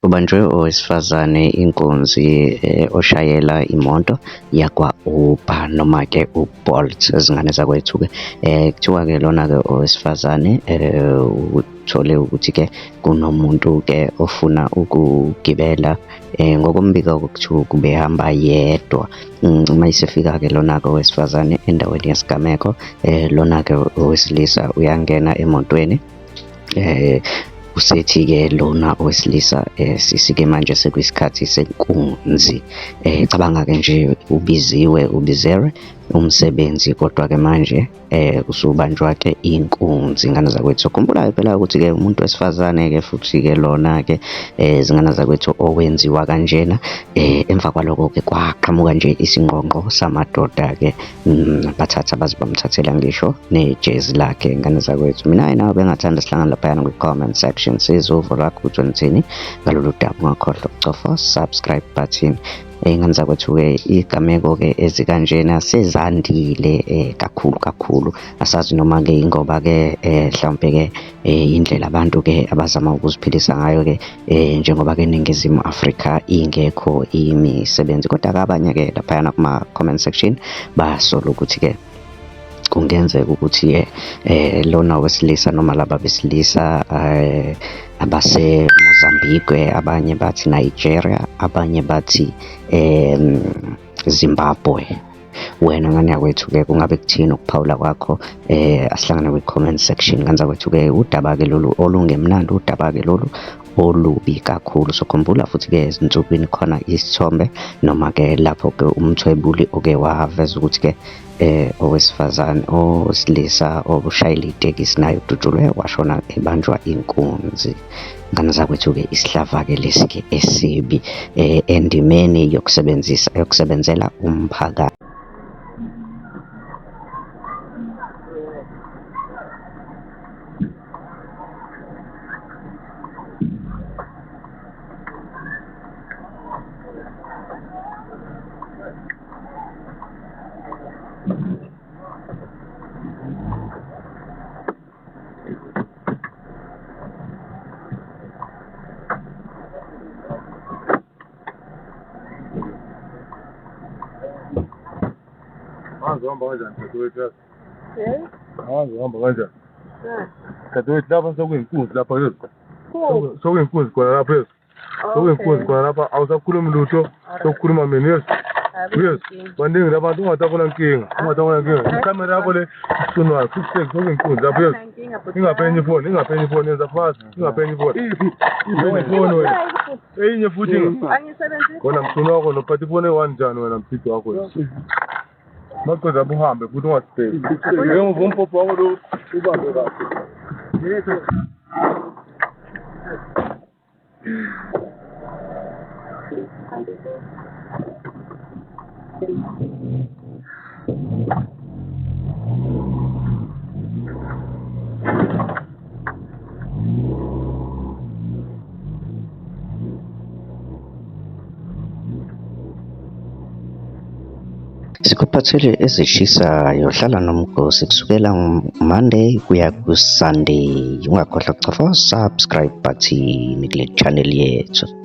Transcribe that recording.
Ubanjwe owesifazane inkunzi oshayela imoto yakwa-Uber noma-ke u-Bolt izingane zakwethu-ke. Kuthiwa-ke lona-ke owesifazane uthole ukuthi-ke kunomuntu-ke ofuna ukugibela ngokombiko kuthiwa kube ehamba yedwa. Uma isefika-ke lona-ke owesifazane endaweni yesigameko, lona-ke owesilisa uyangena emotweni. Usethi-ke lona owesilisa sisi-ke manje sekuyisikhathi senkunzi. Cabanga-ke nje ubizelwe umsebenzi, kodwa-ke manje usubanjwa-ke inkunzi, ingane zakwethu. Khumbula-ke phela ukuthi-ke umuntu wesifazane-ke futhi-ke lona-ke izingane zakwethu owenziwa kanjena. Emva kwaloko-ke kwaqhamuka nje isingqongqo samadoda-ke bathatha baze bamthathela ngisho nejezi lakhe, ingane zakwethu. Mina nawe bengathanda sihlangana laphayana kwi-comment section sizwe uvo lwakho ukuthi wenithini ngalolu daba. Ungakhohlwa ukucofa subscribe button. Ingane zakwethu-ke igameko-ke ezikanjena sezandile kakhulu. Asazi noma-ke ingoba-ke mhlawumpe-ke indlela abantu-ke abazama ukuziphilisa ngayo-ke njengoba-ke eNingizimu Afrika ingekho imisebenzi, kodwa-ke abanye-ke laphayana kuma-comment section basola ukuthi-ke kungenzeka ukuthi lona wesilisa noma laba besilisa abase-Mozambique, abanye bathi Nigeria, abanye bathi Zimbabwe. Wena ngane yakwethu-ke kungabe kuthini ukuphawula kwakho? Asihlangane kwi-comment section. Ngane zakwethu-ke udaba-ke lolu olungemnandi, udaba-ke lolu olubi kakhulu. So khumbula futhi-ke ezinsukwini khona isithombe noma-ke lapho-ke umthwebuli oke waveza ukuthi-ke owesifazane owesilisa oshayela itekisi naye udutshulwe washona ebanjwa inkunzi. Ngane zakwethu-ke isihlava-ke lesi-ke esibi endimeni yokusebenzela umphakathi. Hamba kanjani dadewethu yazi? Hamba kanjani? Dadewethu lapha sekuyinkunzi lapha yezi. Sekuyinkunzi khona lapha yezi. Sekuyinkunzi khona lapha, awusakhulumi lutho, sokukhuluma mina yezi. Yezi, baningi labantu ungatabona nkinga. Ikhamera yakho le isunwayo, futhi sekuyinkunzi lapha yezi. Ingaphenye ifoni yenza fast. Ingaphenye ifoni. Ifoni wena. Eyinye futhi khona msunu wakho nophatha ifoni eyi-1 njani wena mphidi wakho yezi. Maqeda uhambe futhi ungasibheki. Njengoba umpopho wakho lo ubambe kahle. Sikuphathele ezishisayo, hlala nomgosi kusukela Monday kuya ku-Sunday. Ungakhohlwa ukucofa subscribe button kule channel yethu.